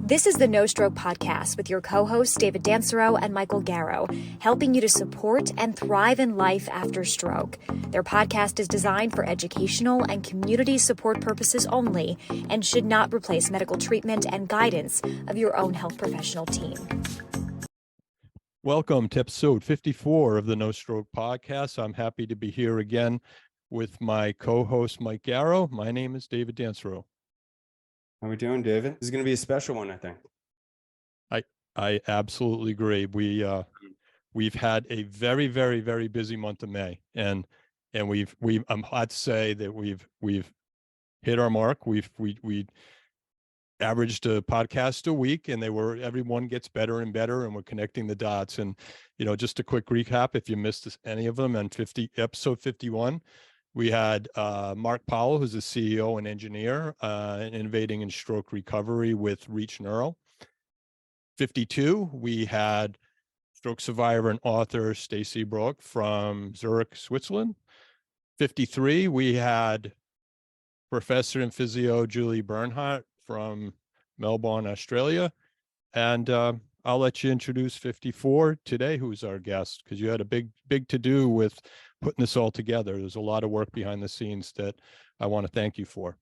This is the No Stroke Podcast with your co-hosts David Dansereau and Michael Garrow, helping you to support and thrive in life after stroke. Their podcast is designed for educational and community support purposes only and should not replace medical treatment and guidance of your own health professional team. Welcome to episode 54 of the No Stroke Podcast. I'm happy to be here again with my co-host, Mike Garrow. My name is David Dansereau. How are we doing, David? This is going to be a special one, I think. I absolutely agree. We've had a very, very, very busy month of May, and I'm glad to say that we've hit our mark. We averaged a podcast a week, and everyone gets better and better, and we're connecting the dots. And just a quick recap, if you missed any of them, and episode 51. We had Mark Powell, who's the CEO and engineer, innovating in stroke recovery with Reach Neuro. 52, we had stroke survivor and author Stacy Brook from Zurich, Switzerland. 53, we had professor and physio Julie Bernhardt from Melbourne, Australia. And I'll let you introduce 54 today, who's our guest, because you had a big to-do with putting this all together. There's a lot of work behind the scenes that I want to thank you for.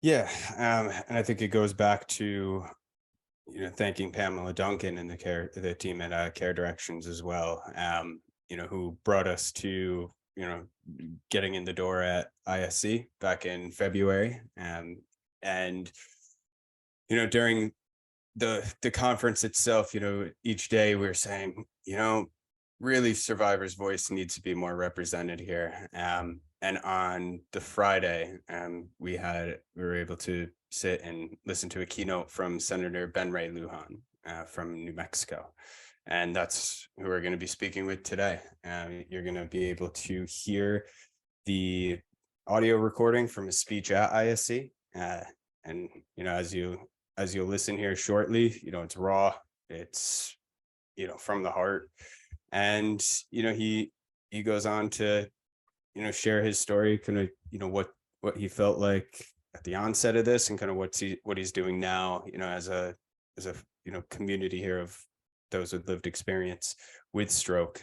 Yeah, and I think it goes back to thanking Pamela Duncan and the team at Care Directions as well. Who brought us to getting in the door at ISC back in February, and during the conference itself, each day we were saying, really survivor's voice needs to be more represented here. And on the Friday, we were able to sit and listen to a keynote from Senator Ben Ray Luján from New Mexico. And that's who we're going to be speaking with today. You're going to be able to hear the audio recording from his speech at ISC. And as you'll listen here shortly, it's raw, it's from the heart. And he goes on to share his story, kind of what he felt like at the onset of this, and kind of what he's doing now, as a community here of those with lived experience with stroke.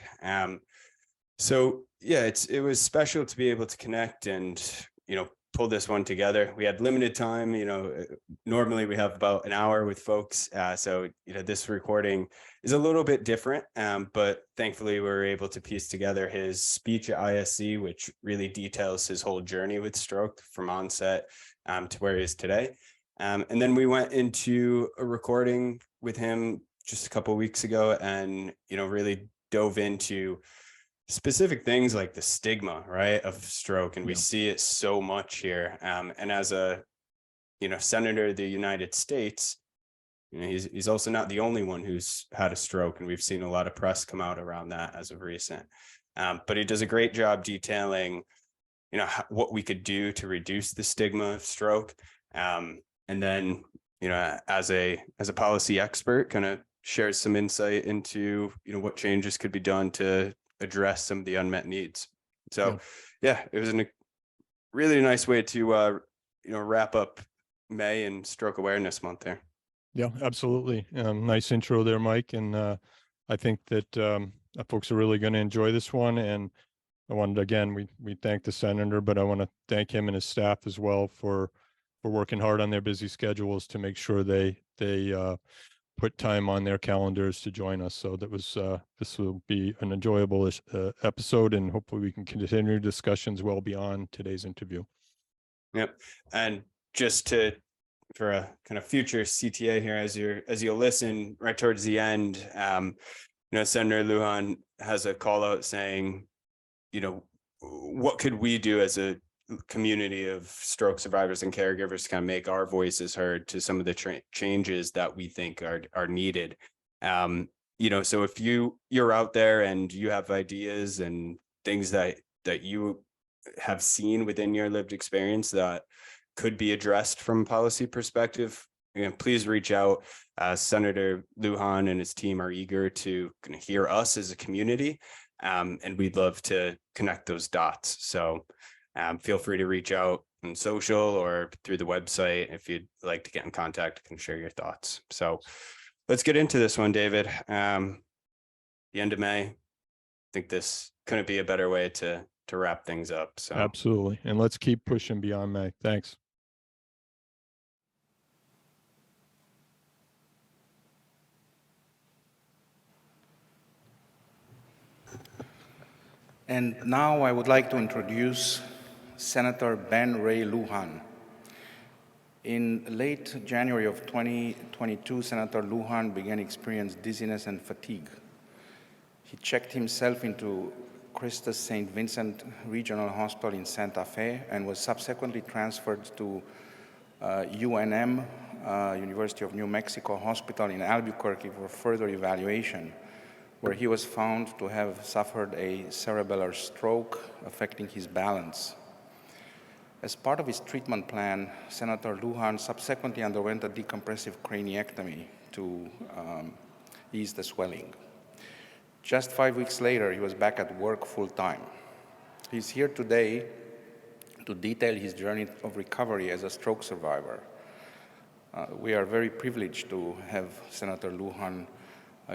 So yeah, it was special to be able to connect and pull this one together. We had limited time. Normally we have about an hour with folks, so this recording is a little bit different, but thankfully we were able to piece together his speech at ISC, which really details his whole journey with stroke from onset to where he is today. And then we went into a recording with him just a couple of weeks ago, and really dove into specific things like the stigma, right, of stroke. And we see it so much here. And as a, senator of the United States, he's also not the only one who's had a stroke. And we've seen a lot of press come out around that as of recent. But he does a great job detailing, what we could do to reduce the stigma of stroke. And then, as a policy expert, kind of shares some insight into, what changes could be done to address some of the unmet needs. So yeah, it was a really nice way to wrap up May and Stroke Awareness Month there. Yeah, absolutely. Nice intro there, Mike. And I think that folks are really going to enjoy this one. And I wanted, again, we thank the senator, but I want to thank him and his staff as well for working hard on their busy schedules to make sure they put time on their calendars to join us. So this will be an enjoyable episode, and hopefully we can continue discussions well beyond today's interview. Yep. And just for a kind of future CTA here, as you'll listen right towards the end, Senator Lujan has a call out saying, what could we do as a community of stroke survivors and caregivers to kind of make our voices heard to some of the changes that we think are needed. So if you're out there and you have ideas and things that you have seen within your lived experience that could be addressed from a policy perspective, please reach out. Senator Lujan and his team are eager to hear us as a community, and we'd love to connect those dots. So feel free to reach out on social or through the website. If you'd like to get in contact and share your thoughts. So let's get into this one, David. The end of May. I think this couldn't be a better way to wrap things up. So Absolutely. And let's keep pushing beyond May. Thanks. And now I would like to introduce Senator Ben Ray Luján. In late January of 2022, Senator Lujan began experiencing dizziness and fatigue. He checked himself into Christus St. Vincent Regional Hospital in Santa Fe and was subsequently transferred to UNM, University of New Mexico Hospital in Albuquerque for further evaluation, where he was found to have suffered a cerebellar stroke affecting his balance. As part of his treatment plan, Senator Lujan subsequently underwent a decompressive craniectomy to ease the swelling. Just 5 weeks later, he was back at work full-time. He's here today to detail his journey of recovery as a stroke survivor. We are very privileged to have Senator Lujan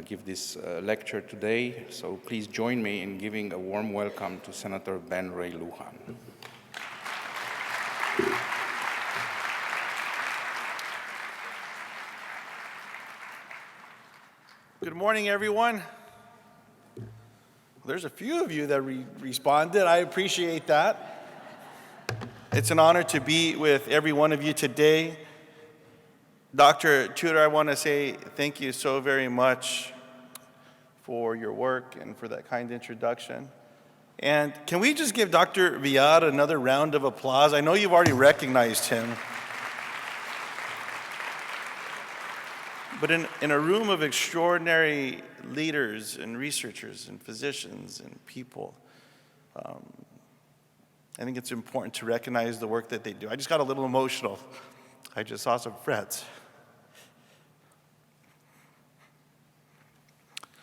give this lecture today, so please join me in giving a warm welcome to Senator Ben Ray Luján. Good morning, everyone. There's a few of you that responded. I appreciate that. It's an honor to be with every one of you today. Dr. Tudor, I want to say thank you so very much for your work and for that kind introduction. And can we just give Dr. Viad another round of applause? I know you've already recognized him. But in a room of extraordinary leaders and researchers and physicians and people, I think it's important to recognize the work that they do. I just got a little emotional. I just saw some friends.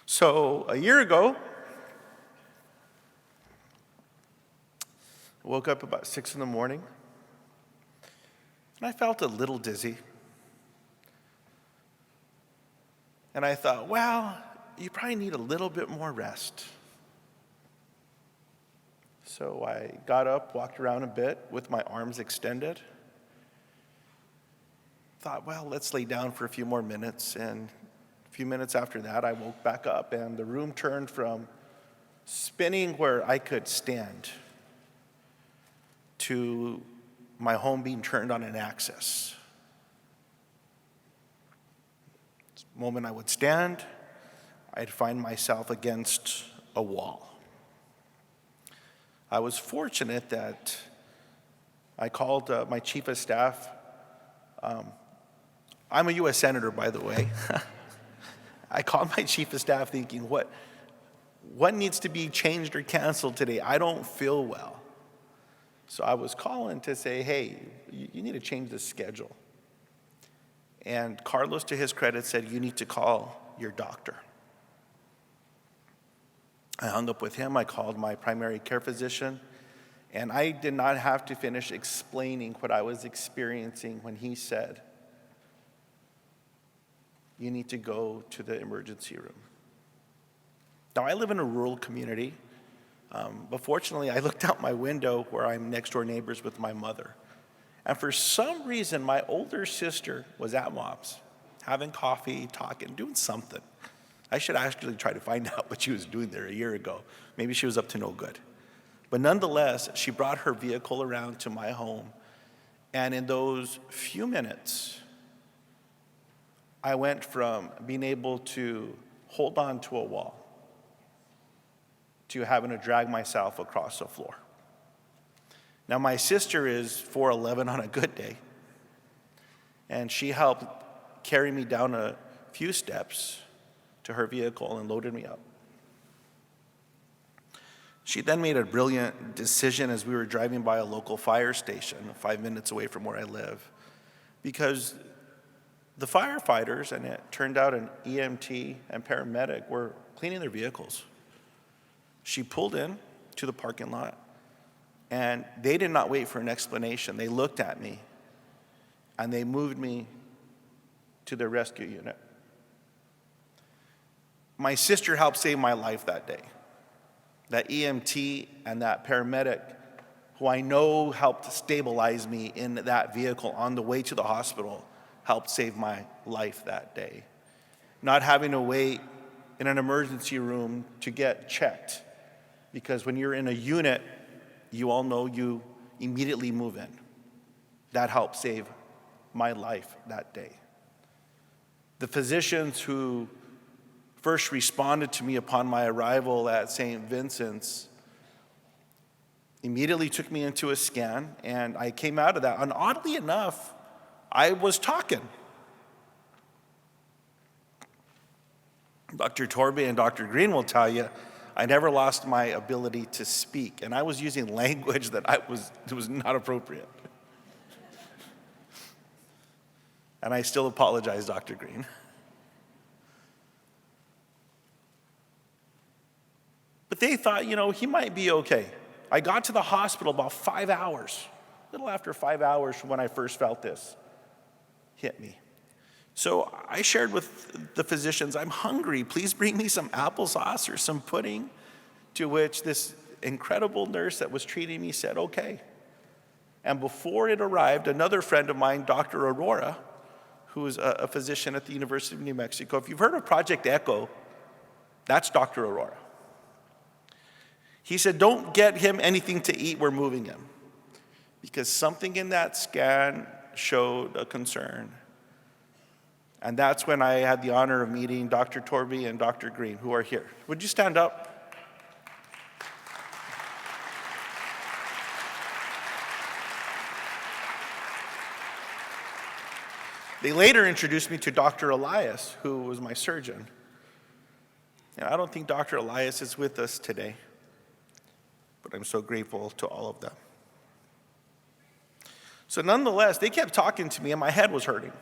So a year ago, I woke up about 6 in the morning, and I felt a little dizzy. And I thought, well, you probably need a little bit more rest. So I got up, walked around a bit with my arms extended. Thought, well, let's lay down for a few more minutes. And a few minutes after that, I woke back up, and the room turned from spinning where I could stand to my home being turned on an axis. The moment I would stand, I'd find myself against a wall. I was fortunate that I called my chief of staff. I'm a U.S. Senator, by the way. I called my chief of staff thinking, what needs to be changed or canceled today? I don't feel well. So I was calling to say, hey, you need to change the schedule. And Carlos, to his credit, said, you need to call your doctor. I hung up with him. I called my primary care physician, and I did not have to finish explaining what I was experiencing when he said, you need to go to the emergency room. Now, I live in a rural community, but fortunately, I looked out my window where I'm next door neighbors with my mother. And for some reason, my older sister was at Mom's, having coffee, talking, doing something. I should actually try to find out what she was doing there a year ago. Maybe she was up to no good. But nonetheless, she brought her vehicle around to my home. And in those few minutes, I went from being able to hold on to a wall to having to drag myself across the floor. Now, my sister is 4'11" on a good day, and she helped carry me down a few steps to her vehicle and loaded me up. She then made a brilliant decision as we were driving by a local fire station 5 minutes away from where I live, because the firefighters, and it turned out an EMT and paramedic, were cleaning their vehicles. She pulled in to the parking lot, And they did not wait for an explanation. They looked at me, and they moved me to their rescue unit. My sister helped save my life that day. That EMT and that paramedic, who I know helped stabilize me in that vehicle on the way to the hospital, helped save my life that day. Not having to wait in an emergency room to get checked, because when you're in a unit, you all know you immediately move in. That helped save my life that day. The physicians who first responded to me upon my arrival at St. Vincent's immediately took me into a scan, and I came out of that. And oddly enough, I was talking. Dr. Torbe and Dr. Green will tell you, I never lost my ability to speak, and I was using language that was not appropriate. And I still apologize, Dr. Green. But they thought, he might be okay. I got to the hospital about 5 hours, a little after 5 hours from when I first felt this hit me. So I shared with the physicians, I'm hungry, please bring me some applesauce or some pudding, to which this incredible nurse that was treating me said, okay. And before it arrived, another friend of mine, Dr. Aurora, who is a physician at the University of New Mexico, if you've heard of Project Echo, that's Dr. Aurora. He said, don't get him anything to eat, we're moving him. Because something in that scan showed a concern. And that's when I had the honor of meeting Dr. Torbe and Dr. Green, who are here. Would you stand up? They later introduced me to Dr. Elias, who was my surgeon. And I don't think Dr. Elias is with us today, but I'm so grateful to all of them. So nonetheless, they kept talking to me, and my head was hurting.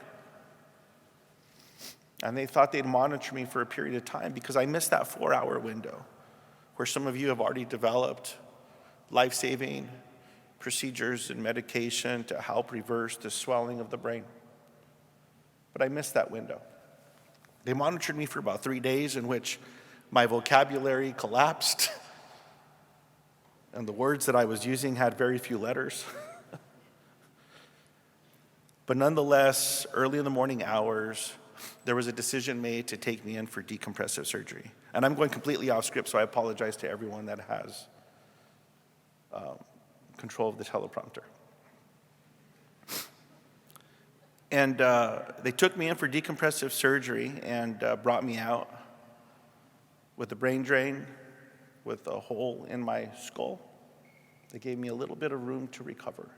And they thought they'd monitor me for a period of time because I missed that 4-hour window where some of you have already developed life-saving procedures and medication to help reverse the swelling of the brain. But I missed that window. They monitored me for about 3 days, in which my vocabulary collapsed and the words that I was using had very few letters. But nonetheless, early in the morning hours, there was a decision made to take me in for decompressive surgery. And I'm going completely off script, so I apologize to everyone that has control of the teleprompter. And they took me in for decompressive surgery and brought me out with a brain drain, with a hole in my skull. They gave me a little bit of room to recover.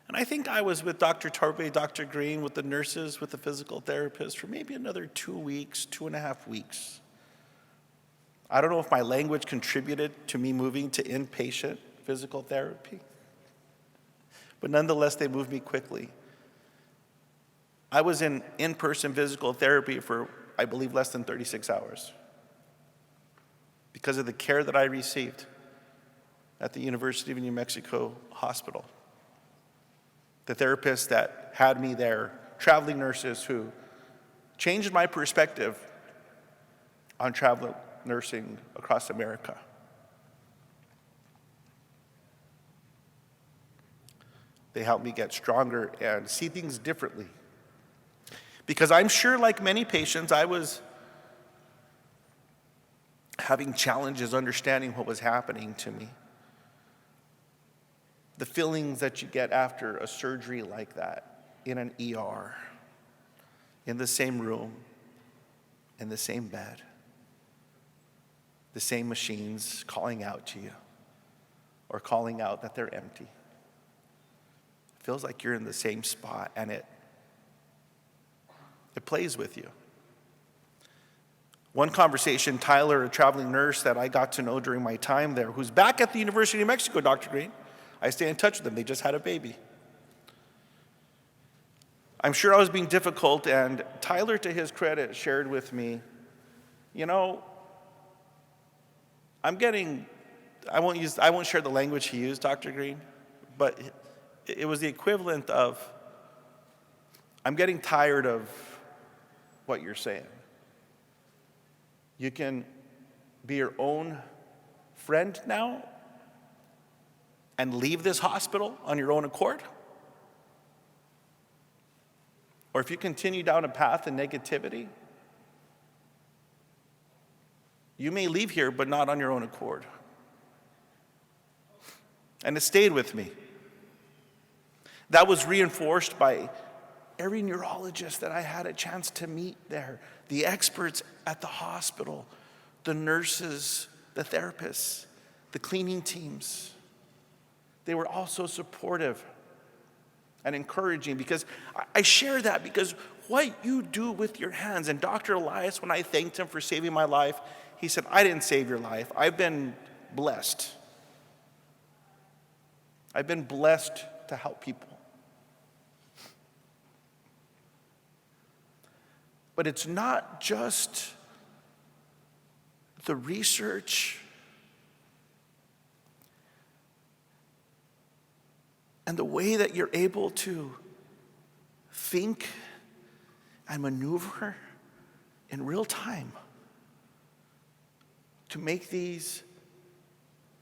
And I think I was with Dr. Torbe, Dr. Green, with the nurses, with the physical therapist for maybe another 2 weeks, 2.5 weeks. I don't know if my language contributed to me moving to inpatient physical therapy, but nonetheless, they moved me quickly. I was in in-person physical therapy for, I believe, less than 36 hours because of the care that I received at the University of New Mexico Hospital. The therapists that had me there, traveling nurses who changed my perspective on travel nursing across America. They helped me get stronger and see things differently. Because I'm sure, like many patients, I was having challenges understanding what was happening to me. The feelings that you get after a surgery like that, in an ER, in the same room, in the same bed, the same machines calling out to you, or calling out that they're empty. It feels like you're in the same spot, and it plays with you. One conversation, Tyler, a traveling nurse that I got to know during my time there, who's back at the University of New Mexico, Dr. Green, I stay in touch with them. They just had a baby. I'm sure I was being difficult, and Tyler, to his credit, shared with me, I'm getting I won't share the language he used, Dr. Green, but it was the equivalent of, I'm getting tired of what you're saying. You can be your own friend now and leave this hospital on your own accord. Or if you continue down a path of negativity, you may leave here, but not on your own accord. And it stayed with me. That was reinforced by every neurologist that I had a chance to meet there, the experts at the hospital, the nurses, the therapists, the cleaning teams. They were all so supportive and encouraging, because I share that because what you do with your hands, and Dr. Elias, when I thanked him for saving my life, he said, I didn't save your life. I've been blessed. I've been blessed to help people. But it's not just the research and the way that you're able to think and maneuver in real time to make these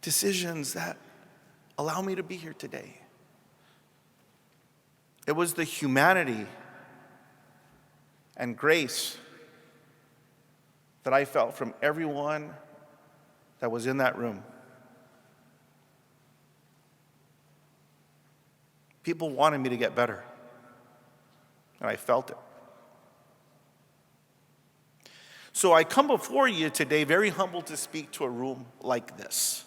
decisions that allow me to be here today. It was the humanity and grace that I felt from everyone that was in that room. People wanted me to get better, and I felt it. So I come before you today very humbled to speak to a room like this.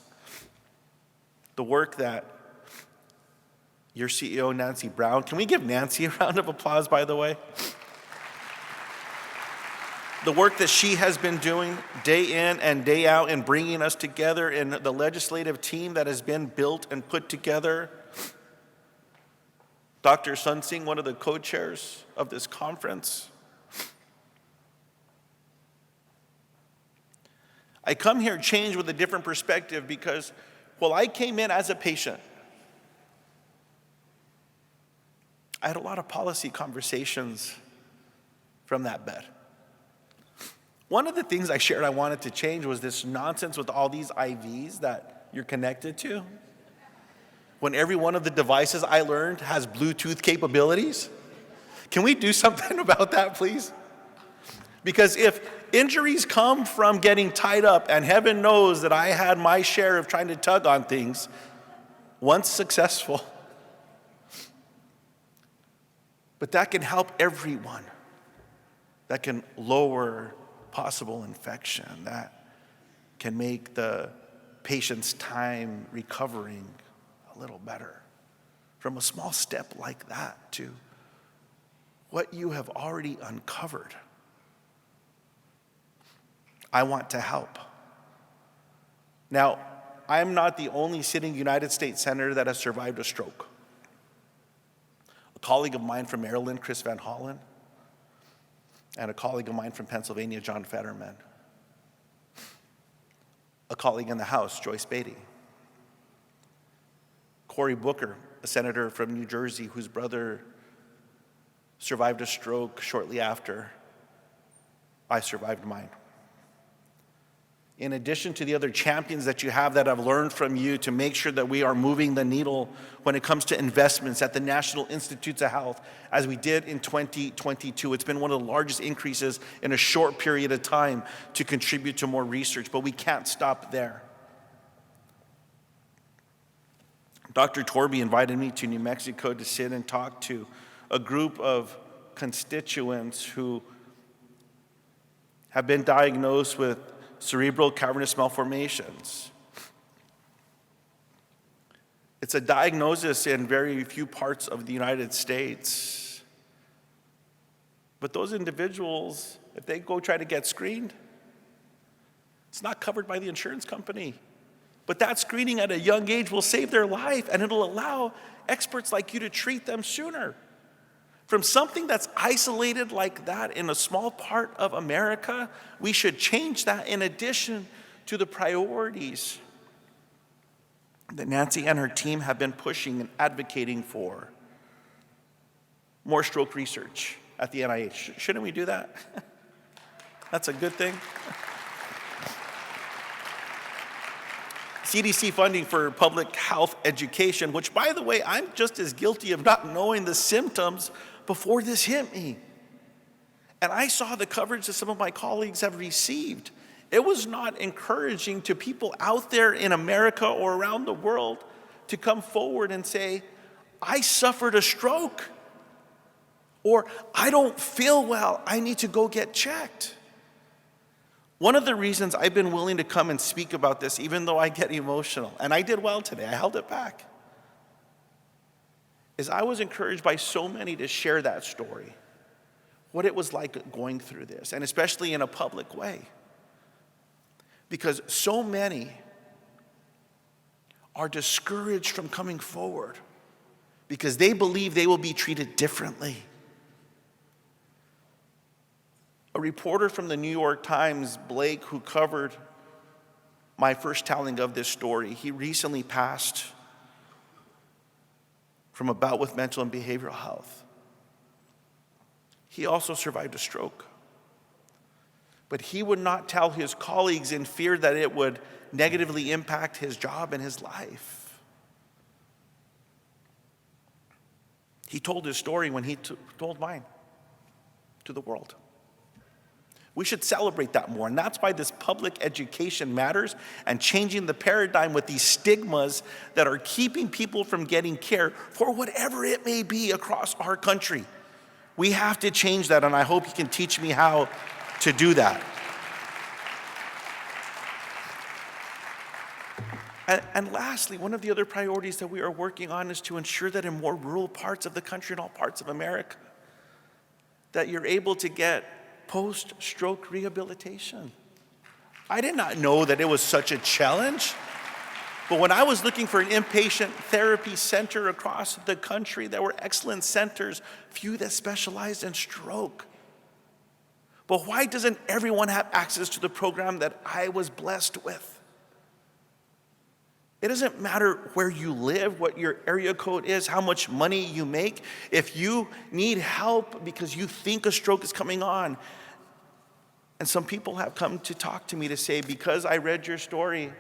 The work that your CEO, Nancy Brown, can we give Nancy a round of applause, by the way? The work that she has been doing day in and day out in bringing us together, in the legislative team that has been built and put together. Dr. Sun Singh, one of the co-chairs of this conference. I come here changed with a different perspective because, well, I came in as a patient. I had a lot of policy conversations from that bed. One of the things I shared I wanted to change was this nonsense with all these IVs that you're connected to. When every one of the devices I learned has Bluetooth capabilities. Can we do something about that, please? Because if injuries come from getting tied up, and heaven knows that I had my share of trying to tug on things, once successful, but that can help everyone. That can lower possible infection. That can make the patient's time recovering a little better. From a small step like that to what you have already uncovered. I want to help. Now, I'm not the only sitting United States Senator that has survived a stroke. A colleague of mine from Maryland, Chris Van Hollen, and a colleague of mine from Pennsylvania, John Fetterman. A colleague in the House, Joyce Beatty. Cory Booker, a senator from New Jersey whose brother survived a stroke shortly after I survived mine. In addition to the other champions that you have that have learned from you to make sure that we are moving the needle when it comes to investments at the National Institutes of Health, as we did in 2022. It's been one of the largest increases in a short period of time to contribute to more research, but we can't stop there. Dr. Torby invited me to New Mexico to sit and talk to a group of constituents who have been diagnosed with cerebral cavernous malformations. It's a diagnosis in very few parts of the United States. But those individuals, if they go try to get screened, it's not covered by the insurance company. But that screening at a young age will save their life, and it'll allow experts like you to treat them sooner. From something that's isolated like that in a small part of America, we should change that in addition to the priorities that Nancy and her team have been pushing and advocating for more stroke research at the NIH. Shouldn't we do that? That's a good thing. CDC funding for public health education, which, by the way, I'm just as guilty of not knowing the symptoms before this hit me. And I saw the coverage that some of my colleagues have received. It was not encouraging to people out there in America or around the world to come forward and say, I suffered a stroke, or I don't feel well, I need to go get checked. One of the reasons I've been willing to come and speak about this, even though I get emotional, and I did well today, I held it back, is I was encouraged by so many to share that story, what it was like going through this, and especially in a public way. Because so many are discouraged from coming forward because they believe they will be treated differently. A reporter from the New York Times, Blake, who covered my first telling of this story, he recently passed from a bout with mental and behavioral health. He also survived a stroke. But he would not tell his colleagues in fear that it would negatively impact his job and his life. He told his story when he told mine to the world. We should celebrate that more, and that's why this public education matters, and changing the paradigm with these stigmas that are keeping people from getting care for whatever it may be across our country. We have to change that, and I hope you can teach me how to do that. And lastly, one of the other priorities that we are working on is to ensure that in more rural parts of the country and all parts of America, that you're able to get post-stroke rehabilitation. I did not know that it was such a challenge, but when I was looking for an inpatient therapy center across the country, there were excellent centers, few that specialized in stroke. But why doesn't everyone have access to the program that I was blessed with? It doesn't matter where you live, what your area code is, how much money you make. If you need help because you think a stroke is coming on, and some people have come to talk to me to say, because I read your story,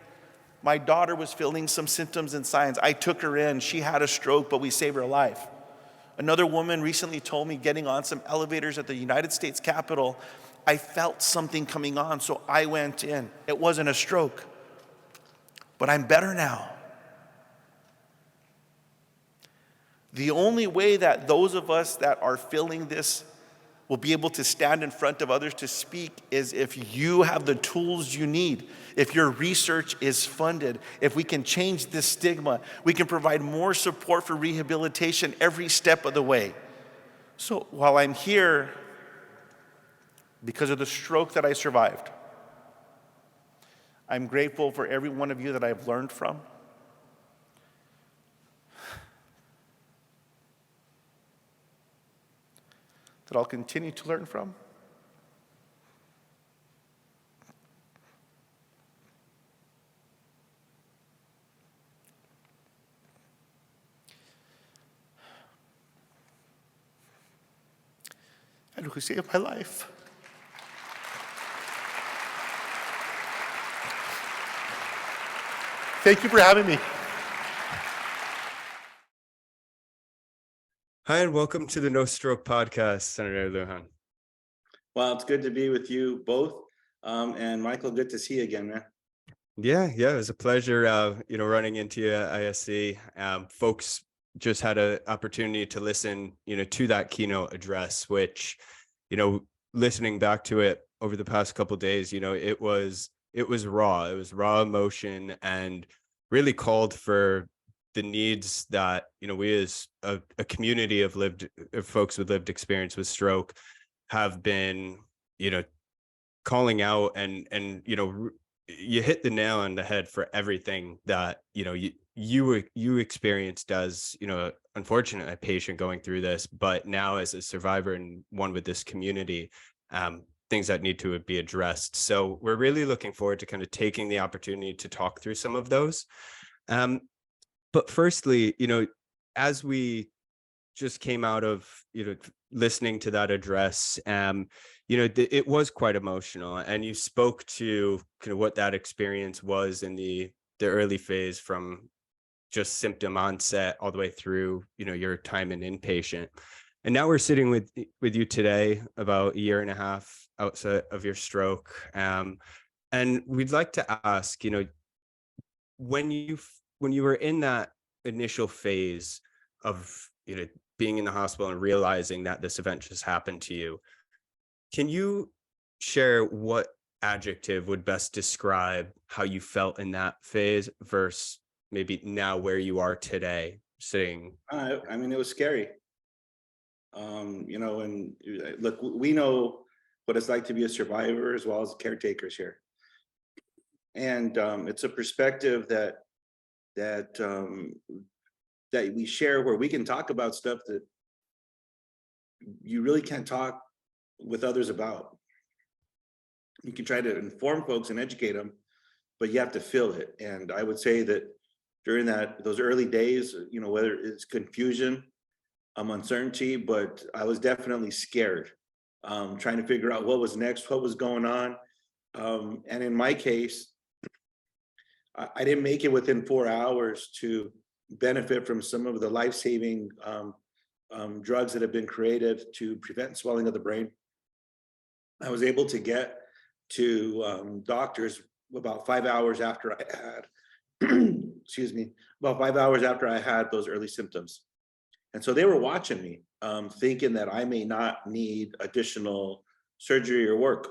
my daughter was feeling some symptoms and signs. I took her in, she had a stroke, but we saved her life. Another woman recently told me, getting on some elevators at the United States Capitol, I felt something coming on, so I went in. It wasn't a stroke, but I'm better now. The only way that those of us that are feeling this will be able to stand in front of others to speak is if you have the tools you need, if your research is funded, if we can change this stigma, we can provide more support for rehabilitation every step of the way. So while I'm here because of the stroke that I survived, I'm grateful for every one of you that I've learned from. That I'll continue to learn from. And who saved my life. Thank you for having me. Hi, and welcome to the No Stroke Podcast, Senator Lujan. Well, it's good to be with you both. And Michael, good to see you again, man. Yeah, it was a pleasure, running into you at ISC. Folks just had an opportunity to listen, to that keynote address, which, listening back to it over the past couple of days, it was raw. It was raw emotion and really called for the needs that, we as a community of folks with lived experience with stroke have been, calling out and, you hit the nail on the head for everything that, you experienced as, unfortunately a patient going through this, but now as a survivor and one with this community, things that need to be addressed. So we're really looking forward to kind of taking the opportunity to talk through some of those. But firstly, as we just came out of, listening to that address, it was quite emotional, and you spoke to kind of what that experience was in the early phase, from just symptom onset all the way through, your time in inpatient. And now we're sitting with you today, about a year and a half outside of your stroke. And we'd like to ask, when you were in that initial phase of, being in the hospital and realizing that this event just happened to you, can you share what adjective would best describe how you felt in that phase versus maybe now where you are today, sitting? I mean, it was scary. And look, we know what it's like to be a survivor as well as caretakers here. And it's a perspective that we share, where we can talk about stuff that you really can't talk with others about. You can try to inform folks and educate them, but you have to feel it. And I would say that during those early days, whether it's confusion, uncertainty, but I was definitely scared, trying to figure out what was next, what was going on. And in my case, I didn't make it within 4 hours to benefit from some of the life-saving drugs that have been created to prevent swelling of the brain. I was able to get to doctors about 5 hours after I had, about 5 hours after I had those early symptoms. And so they were watching me, thinking that I may not need additional surgery or work.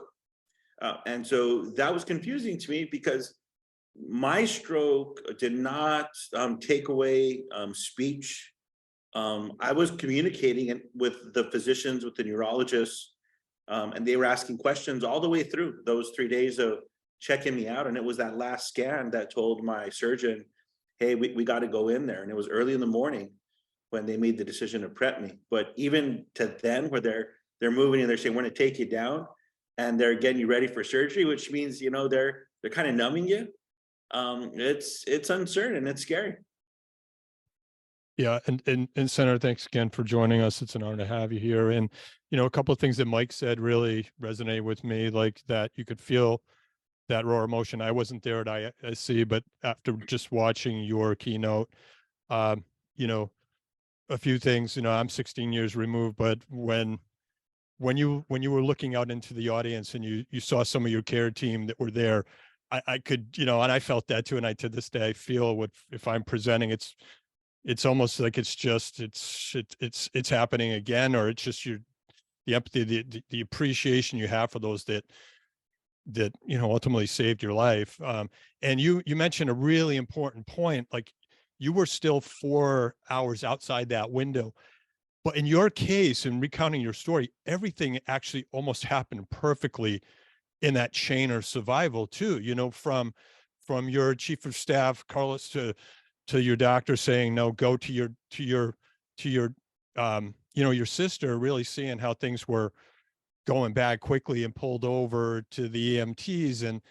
And so that was confusing to me, because my stroke did not take away speech. I was communicating with the physicians, with the neurologists, and they were asking questions all the way through those 3 days of checking me out. And it was that last scan that told my surgeon, hey, we got to go in there. And it was early in the morning when they made the decision to prep me. But even to then, where they're moving and they're saying, we're going to take you down, and they're getting you ready for surgery, which means, they're kind of numbing you. It's uncertain. It's scary. Yeah, and Senator, thanks again for joining us. It's an honor to have you here. And a couple of things that Mike said really resonated with me, like that you could feel that raw emotion. I wasn't there at ISC, but after just watching your keynote, a few things. I'm 16 years removed, but when you were looking out into the audience and you saw some of your care team that were there, I could, and I felt that too. And to this day, I feel if I'm presenting, it's almost like it's happening again, or it's just the empathy, the appreciation you have for those that ultimately saved your life. And you mentioned a really important point, like you were still 4 hours outside that window. But in your case, in recounting your story, everything actually almost happened perfectly in that chain of survival too, from your chief of staff, Carlos, to your doctor saying, no, go to your your sister, really seeing how things were going bad quickly and pulled over to the EMTs, and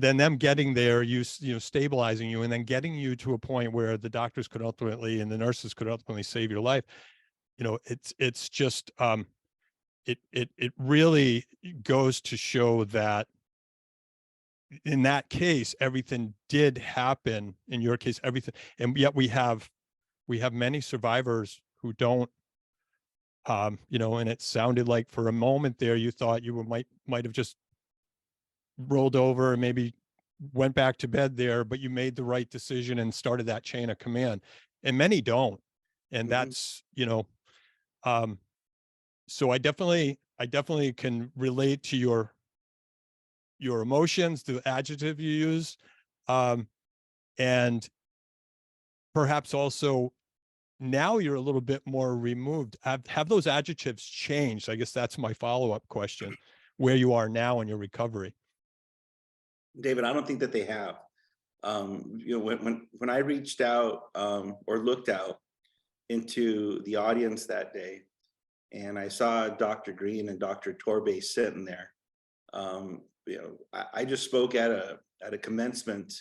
then them getting there, stabilizing you, and then getting you to a point where the doctors could ultimately, and the nurses could ultimately save your life. It's just, it really goes to show that in that case, everything did happen. In your case, everything, and yet we have many survivors who don't, and it sounded like for a moment there, you thought you might have just rolled over and maybe went back to bed there, but you made the right decision and started that chain of command, and many don't. And that's, so I definitely can relate to your emotions, the adjective you use, and perhaps also now you're a little bit more removed. Have those adjectives changed? I guess that's my follow-up question, where you are now in your recovery. David, I don't think that they have. When I reached out or looked out into the audience that day, and I saw Dr. Green and Dr. Torbay sitting there, I just spoke at a commencement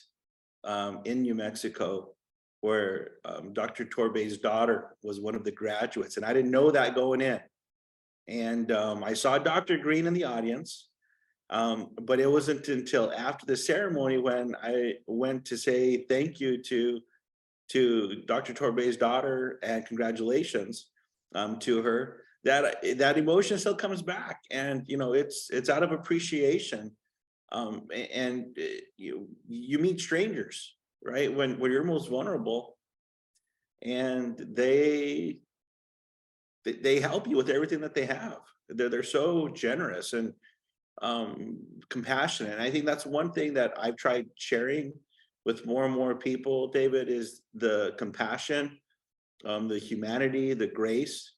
in New Mexico, where Dr. Torbey's daughter was one of the graduates, and I didn't know that going in. And I saw Dr. Green in the audience, but it wasn't until after the ceremony when I went to say thank you to Dr. Torbey's daughter and congratulations to her, that emotion still comes back. And it's out of appreciation. And you meet strangers, right, when you're most vulnerable, and they help you with everything that they have. They're so generous and compassionate. And I think that's one thing that I've tried sharing with more and more people, David, is the compassion, the humanity, the grace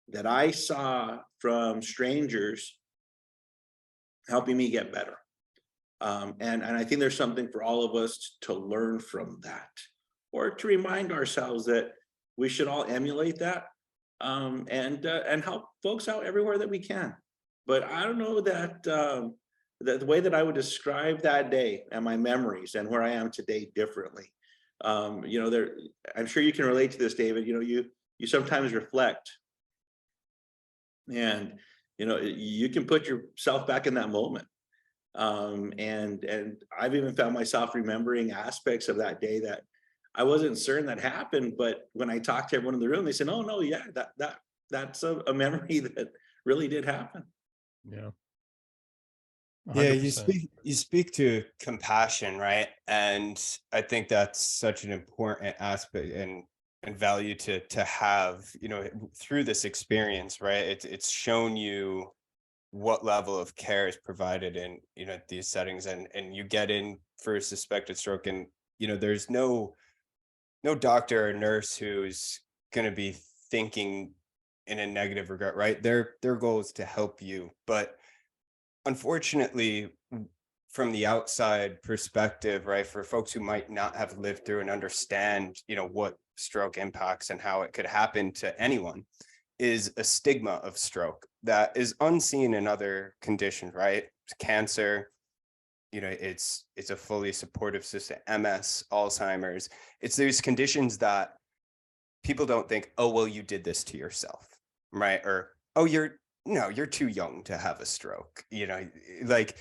that I saw from strangers helping me get better. And I think there's something for all of us to learn from that, or to remind ourselves that we should all emulate that, and help folks out everywhere that we can. But I don't know that the way that I would describe that day and my memories and where I am today differently. I'm sure you can relate to this, David. You sometimes reflect, and you can put yourself back in that moment. And I've even found myself remembering aspects of that day that I wasn't certain that happened, but when I talked to everyone in the room, they said, "Oh no, yeah, that's a memory that really did happen." Yeah. 100%. Yeah, you speak to compassion, right? And I think that's such an important aspect and value to have, through this experience, right? It's shown you what level of care is provided in these settings, and you get in for a suspected stroke, and there's no doctor or nurse who's going to be thinking in a negative regard, right? Their goal is to help you, but unfortunately, from the outside perspective, right, for folks who might not have lived through and understand what stroke impacts and how it could happen to anyone, is a stigma of stroke that is unseen in other conditions, right? Cancer, it's a fully supportive system, MS, Alzheimer's. It's these conditions that people don't think, oh, well, you did this to yourself, right? Or, oh, you're too young to have a stroke. Like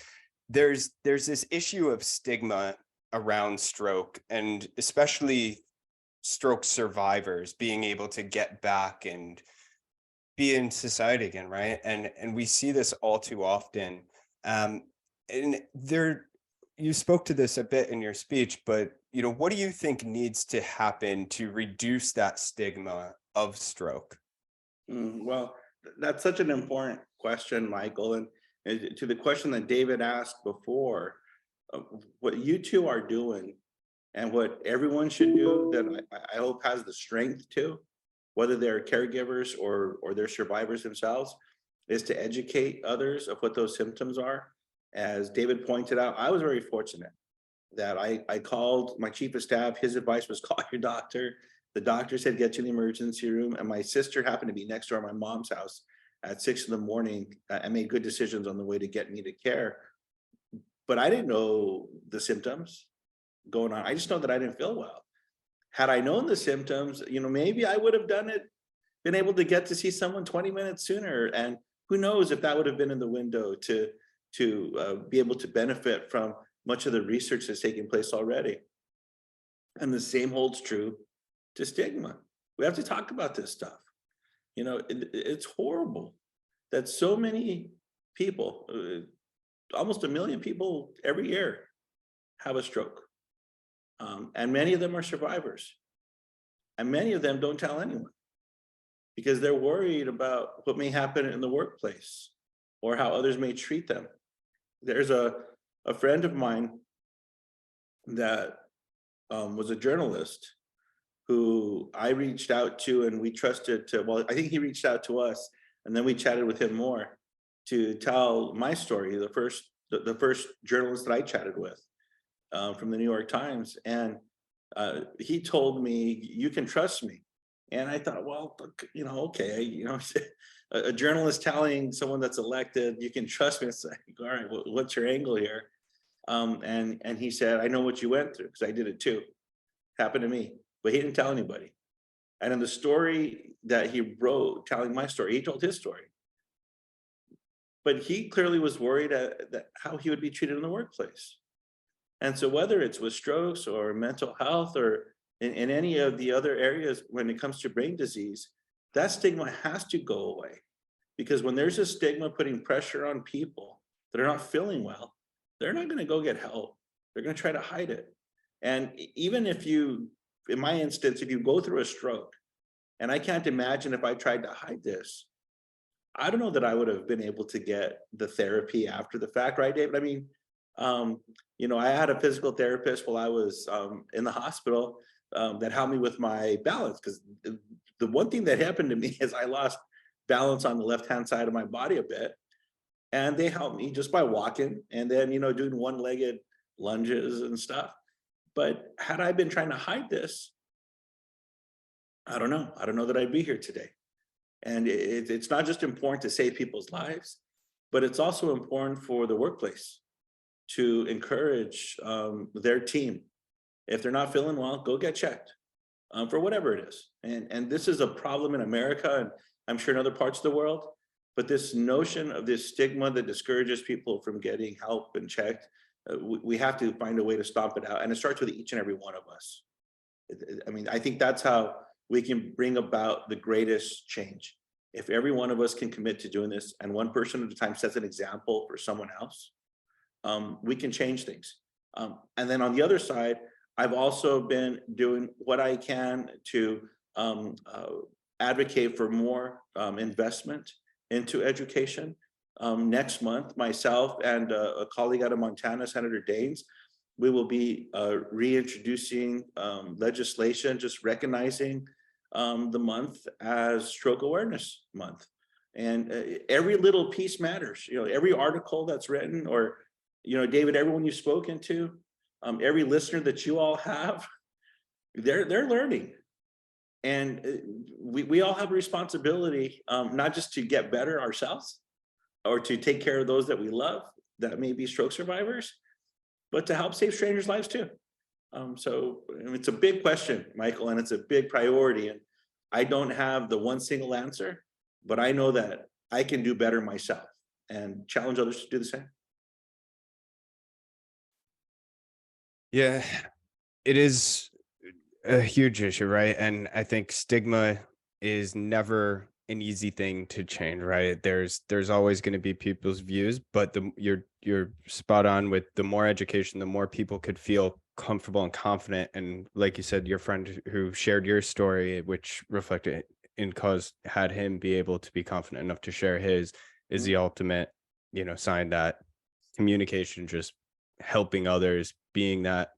there's this issue of stigma around stroke, and especially stroke survivors being able to get back and be in society again, right? And we see this all too often. And you spoke to this a bit in your speech, but what do you think needs to happen to reduce that stigma of stroke? Well, that's such an important question, Michael. And to the question that David asked before, what you two are doing and what everyone should do, that I hope has the strength to, whether they're caregivers or they're survivors themselves, is to educate others of what those symptoms are. As David pointed out, I was very fortunate that I called my chief of staff. His advice was call your doctor. The doctor said get to the emergency room, and my sister happened to be next door at my mom's house at 6 a.m. and made good decisions on the way to get me to care. But I didn't know the symptoms going on. I just know that I didn't feel well. Had I known the symptoms, maybe I would have been able to get to see someone 20 minutes sooner. And who knows if that would have been in the window to be able to benefit from much of the research that's taking place already. And the same holds true to stigma. We have to talk about this stuff. It's horrible that so many people, almost 1 million people every year, have a stroke. And many of them are survivors. And many of them don't tell anyone because they're worried about what may happen in the workplace or how others may treat them. There's a friend of mine that was a journalist who I reached out to, and we trusted to, well, I think he reached out to us, and then we chatted with him more to tell my story, the first journalist that I chatted with from the New York Times. And he told me, you can trust me. And I thought, well, okay, a journalist telling someone that's elected, you can trust me. It's like, all right, what's your angle here? And he said, I know what you went through because I did it too. Happened to me. but he didn't tell anybody. And in the story that he wrote, telling my story, he told his story. But he clearly was worried that how he would be treated in the workplace. And so whether it's with strokes or mental health or in any of the other areas when it comes to brain disease, that stigma has to go away. Because when there's a stigma putting pressure on people that are not feeling well, they're not going to go get help. They're going to try to hide it. And even if you, in my instance, if you go through a stroke, and I can't imagine if I tried to hide this, I don't know that I would have been able to get the therapy after the fact, right, David? I mean, you know, I had a physical therapist while I was in the hospital that helped me with my balance, because the one thing that happened to me is I lost balance on the left-hand side of my body a bit. And they helped me just by walking and then, you know, doing one-legged lunges and stuff. But had I been trying to hide this, I don't know. I don't know that I'd be here today. And it's not just important to save people's lives, but it's also important for the workplace to encourage their team. If they're not feeling well, go get checked for whatever it is. And this is a problem in America, and I'm sure in other parts of the world, but this notion of this stigma that discourages people from getting help and checked, we have to find a way to stomp it out. And it starts with each and every one of us. I mean, I think that's how we can bring about the greatest change. If every one of us can commit to doing this and one person at a time sets an example for someone else, we can change things. And then on the other side, I've also been doing what I can to advocate for more investment into education. Next month, myself and a colleague out of Montana, Senator Daines, we will be reintroducing legislation, just recognizing the month as Stroke Awareness Month. And every little piece matters. You know, every article that's written, or, you know, David, everyone you've spoken to, every listener that you all have, they're learning. And we all have a responsibility, not just to get better ourselves or to take care of those that we love that may be stroke survivors, but to help save strangers' lives too. So it's a big question, Michael, and it's a big priority. And I don't have the one single answer, but I know that I can do better myself and challenge others to do the same. Yeah, it is a huge issue, right? And I think stigma is never an easy thing to change, right? There's always going to be people's views, but you're spot on with the more education, the more people could feel comfortable and confident. And like you said, your friend who shared your story, which reflected in cause, had him be able to be confident enough to share his, is the ultimate, you know, sign that communication, just helping others, being that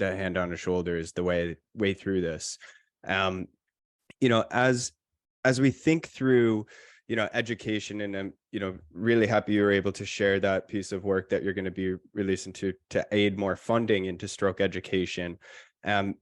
hand on the shoulder is the way through this. You know, as we think through, you know, education, and I'm, you know, really happy you were able to share that piece of work that you're going to be releasing to aid more funding into stroke education.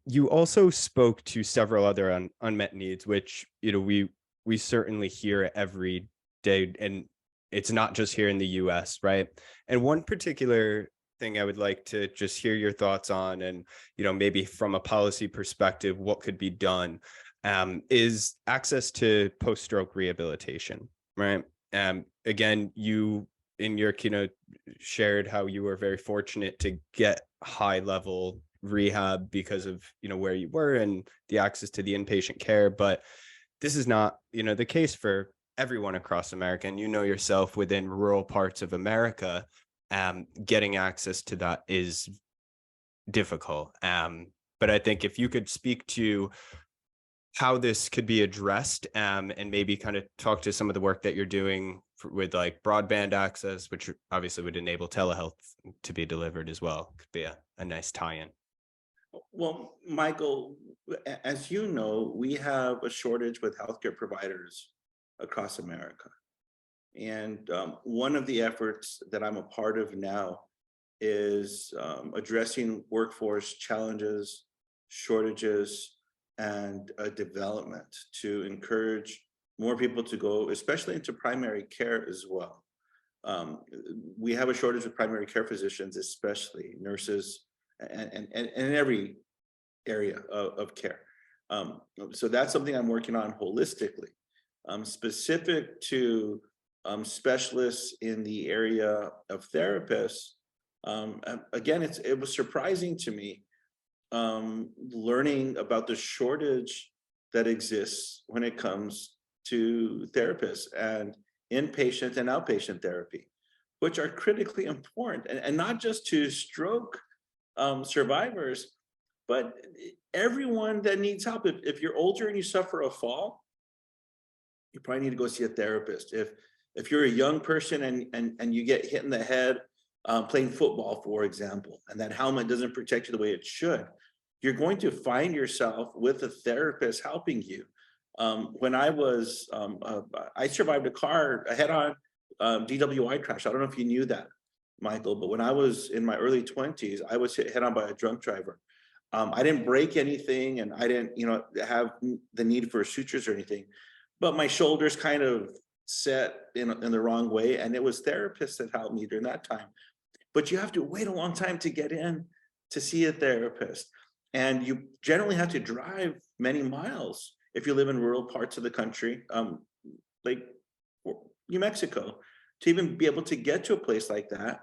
You also spoke to several other unmet needs, which, you know, we certainly hear every day, and it's not just here in the US, right? And one particular thing I would like to just hear your thoughts on, and, you know, maybe from a policy perspective, what could be done, is access to post-stroke rehabilitation, right? Again, you in your keynote shared how you were very fortunate to get high-level rehab because of, you know, where you were and the access to the inpatient care, but this is not, you know, the case for everyone across America. And you know yourself, within rural parts of America, getting access to that is difficult. But I think if you could speak to how this could be addressed, and maybe kind of talk to some of the work that you're doing with like broadband access, which obviously would enable telehealth to be delivered as well, could be a nice tie-in. Well, Michael, as you know, we have a shortage with healthcare providers across America. And one of the efforts that I'm a part of now is addressing workforce challenges, shortages, and development to encourage more people to go, especially into primary care as well. We have a shortage of primary care physicians, especially nurses, and in every area of care. So that's something I'm working on holistically, specific to specialists in the area of therapists. Again, it was surprising to me learning about the shortage that exists when it comes to therapists and inpatient and outpatient therapy, which are critically important, and not just to stroke survivors, but everyone that needs help. If you're older and you suffer a fall, you probably need to go see a therapist. If you're a young person and you get hit in the head playing football, for example, and that helmet doesn't protect you the way it should, you're going to find yourself with a therapist helping you. When I was, I survived a head-on DWI crash. I don't know if you knew that, Michael, but when I was in my early 20s, I was hit head-on by a drunk driver. I didn't break anything, and I didn't, have the need for sutures or anything, but my shoulders kind of set in the wrong way, and it was therapists that helped me during that time. But you have to wait a long time to get in to see a therapist, and you generally have to drive many miles if you live in rural parts of the country, like New Mexico, to even be able to get to a place like that.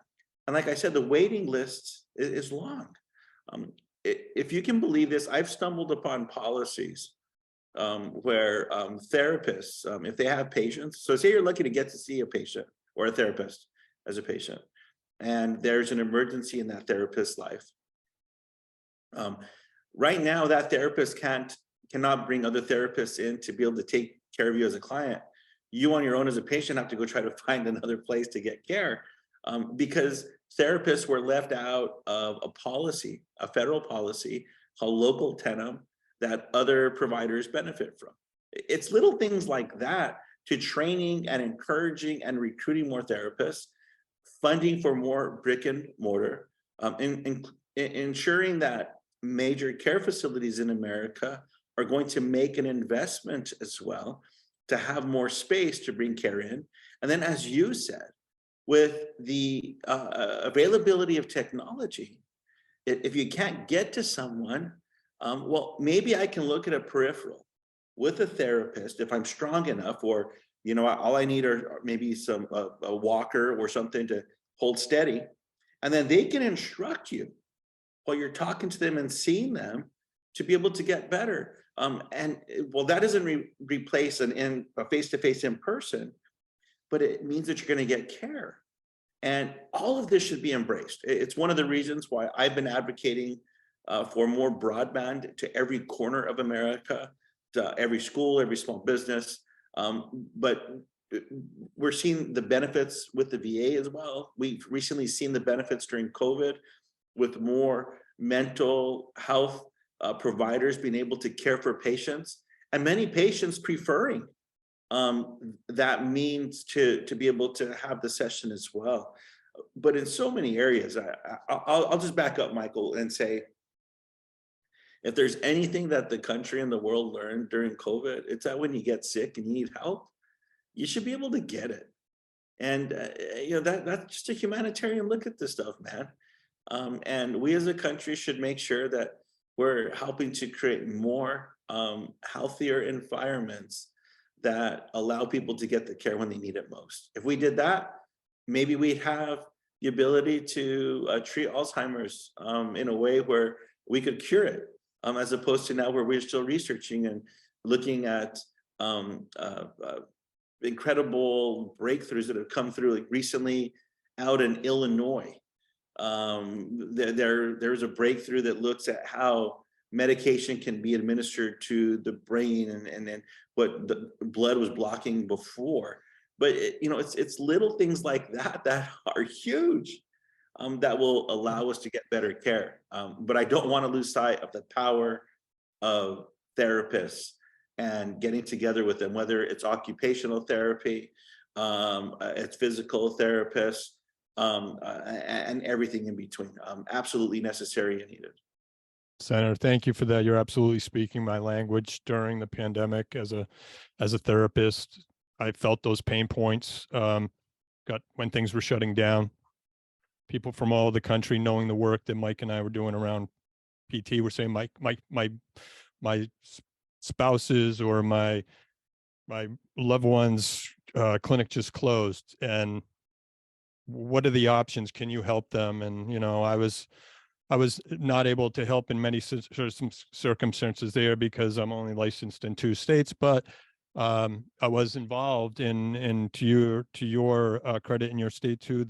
And like I said, the waiting list is long. If you can believe this, I've stumbled upon policies where therapists, if they have patients, so say you're lucky to get to see a patient or a therapist as a patient, and there's an emergency in that therapist's life. Right now, that therapist cannot bring other therapists in to be able to take care of you as a client. You on your own as a patient have to go try to find another place to get care, because therapists were left out of a policy, a federal policy called local tenens that other providers benefit from. It's little things like that, to training and encouraging and recruiting more therapists, funding for more brick and mortar, ensuring that major care facilities in America are going to make an investment as well to have more space to bring care in. And then, as you said, with the availability of technology, if you can't get to someone, well, maybe I can look at a peripheral with a therapist if I'm strong enough, or all I need are maybe a walker or something to hold steady, and then they can instruct you while you're talking to them and seeing them to be able to get better. And well, that doesn't replace a face-to-face in person, but it means that you're going to get care. And all of this should be embraced. It's one of the reasons why I've been advocating for more broadband to every corner of America, to every school, every small business. But we're seeing the benefits with the VA as well. We've recently seen the benefits during COVID with more mental health providers being able to care for patients, and many patients preferring that means to be able to have the session as well. But in so many areas, I'll just back up, Michael, and say, if there's anything that the country and the world learned during COVID, it's that when you get sick and you need help, you should be able to get it. And that's just a humanitarian look at this stuff, man. And we as a country should make sure that we're helping to create more healthier environments that allow people to get the care when they need it most. If we did that, maybe we'd have the ability to treat Alzheimer's in a way where we could cure it, as opposed to now where we're still researching and looking at incredible breakthroughs that have come through, like recently out in Illinois. There's a breakthrough that looks at how medication can be administered to the brain and then what the blood was blocking before. But it's little things like that that are huge, that will allow us to get better care. But I don't want to lose sight of the power of therapists and getting together with them, whether it's occupational therapy, it's physical therapists, and everything in between. Absolutely necessary and needed. Senator, thank you for that. You're absolutely speaking my language. During the pandemic, as a therapist, I felt those pain points. When things were shutting down, people from all over the country, knowing the work that Mike and I were doing around PT, were saying, Mike, my spouses or my loved one's clinic just closed, and what are the options? Can you help them? And, you know, I was not able to help in many circumstances there because I'm only licensed in 2 states, but I was involved in to your credit in your state too,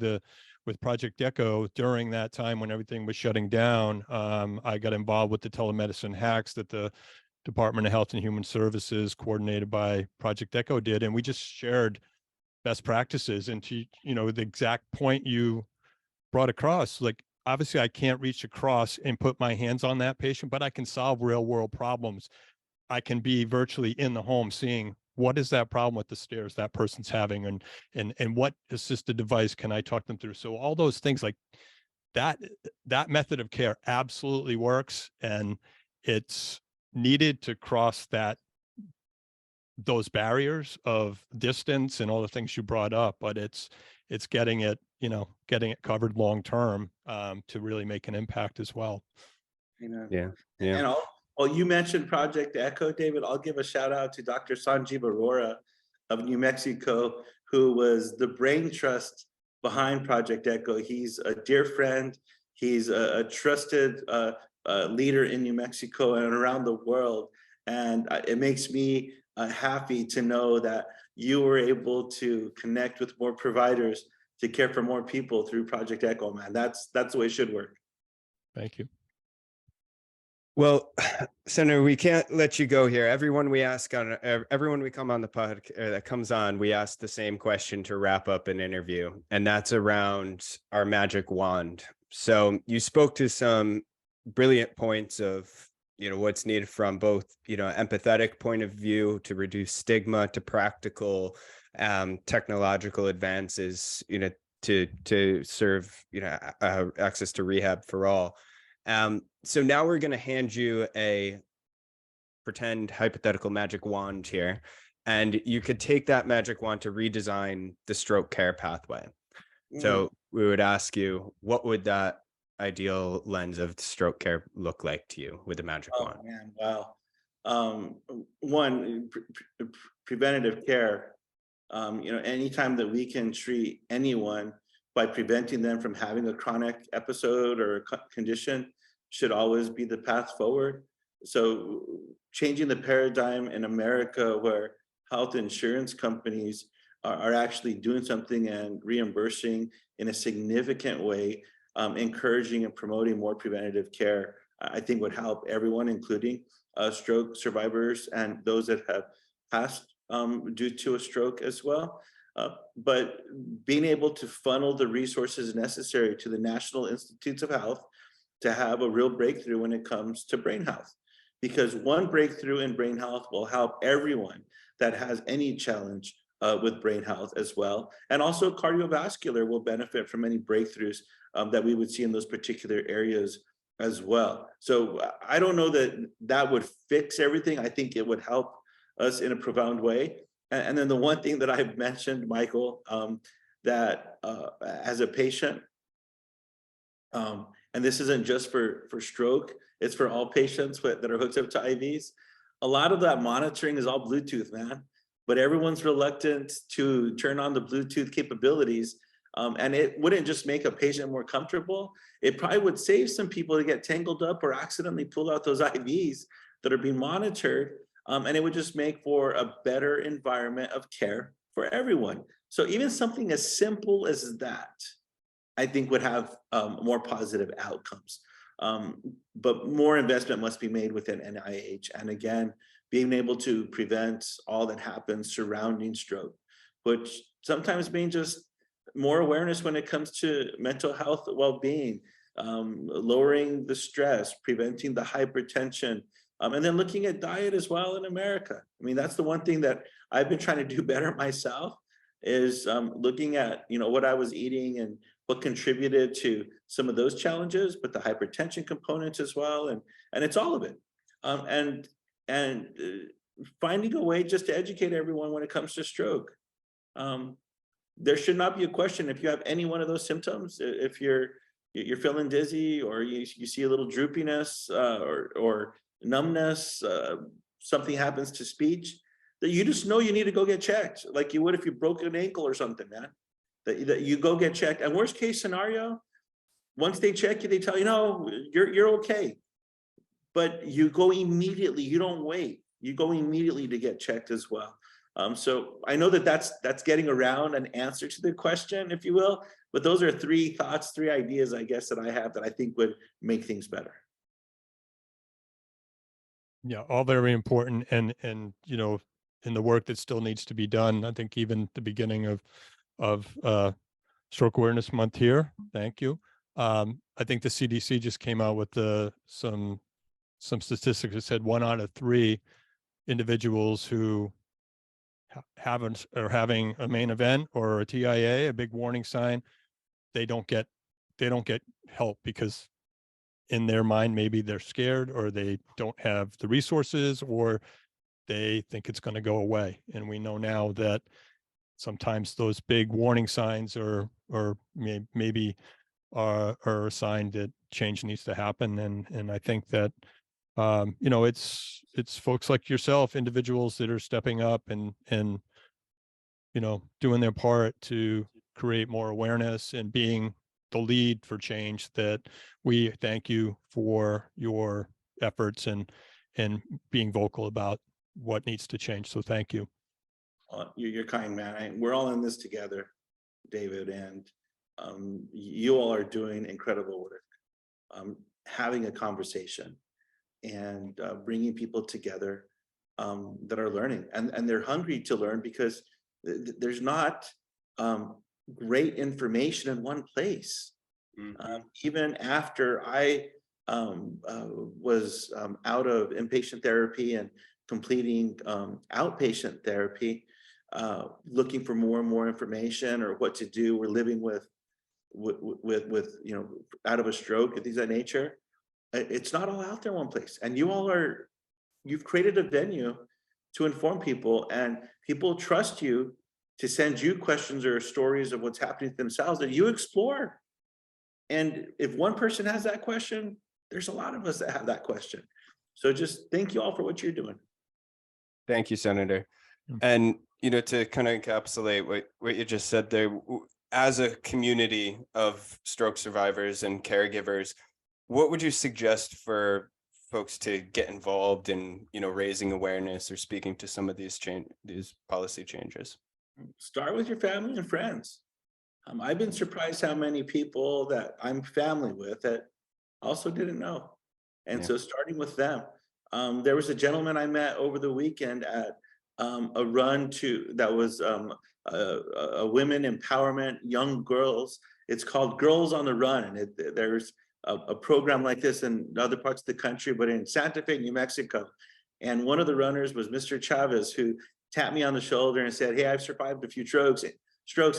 with Project Echo during that time when everything was shutting down. I got involved with the telemedicine hacks that the Department of Health and Human Services, coordinated by Project Echo, did, and we just shared best practices. And to, you know, the exact point you brought across, like, obviously I can't reach across and put my hands on that patient, but I can solve real world problems. I can be virtually in the home seeing what is that problem with the stairs that person's having, and what assisted device can I talk them through. So all those things like that method of care absolutely works, and it's needed to cross those barriers of distance and all the things you brought up, but it's getting it covered long term to really make an impact as well. Yeah. And you mentioned Project Echo, David. I'll give a shout out to Dr. Sanjeev Arora of New Mexico, who was the brain trust behind Project Echo. He's a dear friend. He's a trusted leader in New Mexico and around the world. And it makes me happy to know that you were able to connect with more providers to care for more people through Project Echo, man. That's the way it should work. Thank you. Well, Senator, we can't let you go here. Everyone we come on the podcast that comes on, we ask the same question to wrap up an interview, and that's around our magic wand. So you spoke to some brilliant points of, you know, what's needed from both, you know, empathetic point of view to reduce stigma, to practical technological advances, you know, to serve, you know, access to rehab for all. So now we're going to hand you a pretend hypothetical magic wand here, and you could take that magic wand to redesign the stroke care pathway. So we would ask you, what would that ideal lens of stroke care look like to you with the magic wand? Man, wow. One, preventative care. You know, anytime that we can treat anyone by preventing them from having a chronic episode or a condition should always be the path forward. So changing the paradigm in America where health insurance companies are actually doing something and reimbursing in a significant way, encouraging and promoting more preventative care, I think would help everyone, including stroke survivors and those that have passed due to a stroke as well. But being able to funnel the resources necessary to the National Institutes of Health to have a real breakthrough when it comes to brain health. Because one breakthrough in brain health will help everyone that has any challenge with brain health as well. And also cardiovascular will benefit from any breakthroughs that we would see in those particular areas as well. So I don't know that would fix everything. I think it would help us in a profound way. And then the one thing that I've mentioned, Michael, that as a patient, and this isn't just for stroke, it's for all patients that are hooked up to IVs. A lot of that monitoring is all Bluetooth, man, but everyone's reluctant to turn on the Bluetooth capabilities. And it wouldn't just make a patient more comfortable. It probably would save some people to get tangled up or accidentally pull out those IVs that are being monitored. And it would just make for a better environment of care for everyone. So even something as simple as that, I think would have more positive outcomes. But more investment must be made within NIH. And again, being able to prevent all that happens surrounding stroke, which sometimes means just more awareness when it comes to mental health well-being, lowering the stress, preventing the hypertension, and then looking at diet as well in America. I mean, that's the one thing that I've been trying to do better myself is looking at, you know, what I was eating and what contributed to some of those challenges, but the hypertension components as well. And it's all of it. And finding a way just to educate everyone when it comes to stroke. There should not be a question if you have any one of those symptoms, if you're feeling dizzy or you see a little droopiness or numbness, something happens to speech, that you just know you need to go get checked, like you would if you broke an ankle or something, man. That you go get checked. And worst case scenario, once they check you, they tell you, no, you're okay. But you go immediately, you don't wait. You go immediately to get checked as well. So I know that that's getting around an answer to the question, if you will, but those are three thoughts, three ideas, I guess, that I have that I think would make things better. Yeah, all very important, and you know, in the work that still needs to be done. I think even the beginning of Stroke Awareness Month here. Thank you. I think the CDC just came out with some statistics that said 1 out of 3 individuals who haven't or having a main event or a TIA, a big warning sign, they don't get help because in their mind maybe they're scared or they don't have the resources or they think it's going to go away. And we know now that sometimes those big warning signs or maybe are a sign that change needs to happen. And I think that you know, it's folks like yourself, individuals that are stepping up and you know, doing their part to create more awareness and being the lead for change, that we thank you for your efforts and being vocal about what needs to change. So thank you. You're kind, man. We're all in this together, David, and you all are doing incredible work. Having a conversation and bringing people together that are learning, and they're hungry to learn, because there's not great information in one place. Even after I was out of inpatient therapy and completing outpatient therapy, looking for more and more information or what to do. We're living with you know, out of a stroke and things of that nature. It's not all out there in one place. And you've created a venue to inform people, and people trust you to send you questions or stories of what's happening to themselves that you explore. And if one person has that question, there's a lot of us that have that question. So just thank you all for what you're doing. Thank you, Senator. And, you know, to kind of encapsulate what you just said there, as a community of stroke survivors and caregivers, what would you suggest for folks to get involved in, you know, raising awareness or speaking to some of these policy changes? Start with your family and friends. I've been surprised how many people that I'm family with that also didn't know. And so starting with them. There was a gentleman I met over the weekend at a run that was a women empowerment, young girls. It's called Girls on the Run. And there's a program like this in other parts of the country, but in Santa Fe, New Mexico. And one of the runners was Mr. Chavez, who tapped me on the shoulder and said, hey, I've survived a few strokes,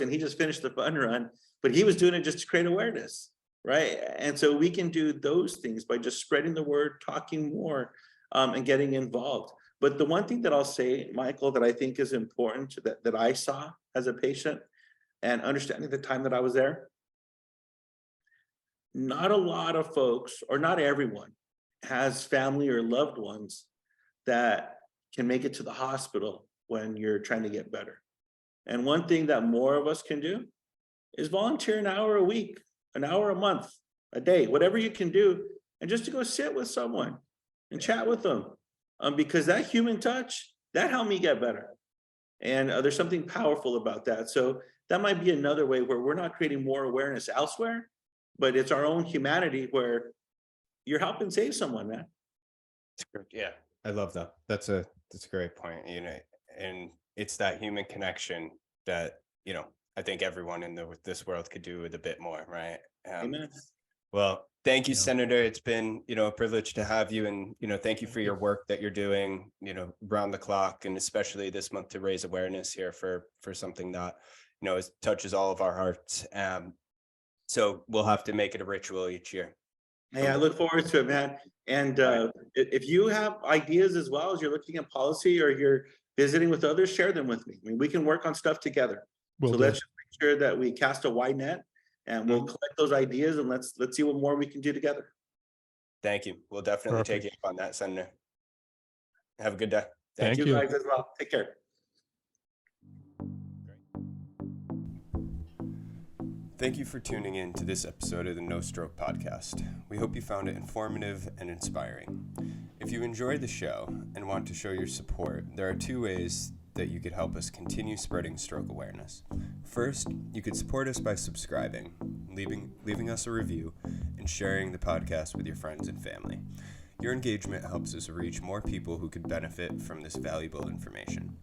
and he just finished the fun run, but he was doing it just to create awareness, right? And so we can do those things by just spreading the word, talking more, and getting involved. But the one thing that I'll say, Michael, that I think is important that I saw as a patient and understanding the time that I was there, not a lot of folks, or not everyone, has family or loved ones that can make it to the hospital when you're trying to get better. And one thing that more of us can do is volunteer an hour a week, an hour a month, a day, whatever you can do, and just to go sit with someone and chat with them, because that human touch, that helped me get better. And there's something powerful about that. So that might be another way where we're not creating more awareness elsewhere, but it's our own humanity where you're helping save someone, man. Yeah, I love that. That's a great point. You know, and it's that human connection that, you know, I think everyone in this world could do with a bit more, right? Amen. Well, thank you, Senator. It's been, you know, a privilege to have you, and, you know, thank you for your work that you're doing, you know, round the clock, and especially this month to raise awareness here for something that, you know, touches all of our hearts. So we'll have to make it a ritual each year. Hey, I look forward to it, man. And if you have ideas as well as you're looking at policy or you're visiting with others, share them with me. I mean, we can work on stuff together. So let's just make sure that we cast a wide net, and we'll collect those ideas, and let's see what more we can do together. Thank you. We'll definitely take you up on that, Senator. Have a good day. Thank You you. guys as well. Take care. Thank you for tuning in to this episode of the No Stroke Podcast. We hope you found it informative and inspiring. If you enjoyed the show and want to show your support, there are 2 ways that you could help us continue spreading stroke awareness. First, you could support us by subscribing, leaving us a review, and sharing the podcast with your friends and family. Your engagement helps us reach more people who could benefit from this valuable information.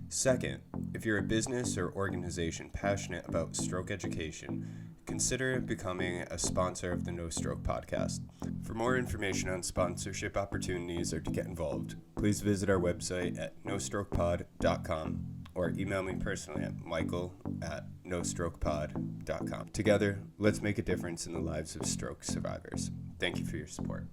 Second, if you're a business or organization passionate about stroke education, consider becoming a sponsor of the No Stroke Podcast. For more information on sponsorship opportunities or to get involved, please visit our website at nostrokepod.com or email me personally at michael@nostrokepod.com. Together, let's make a difference in the lives of stroke survivors. Thank you for your support.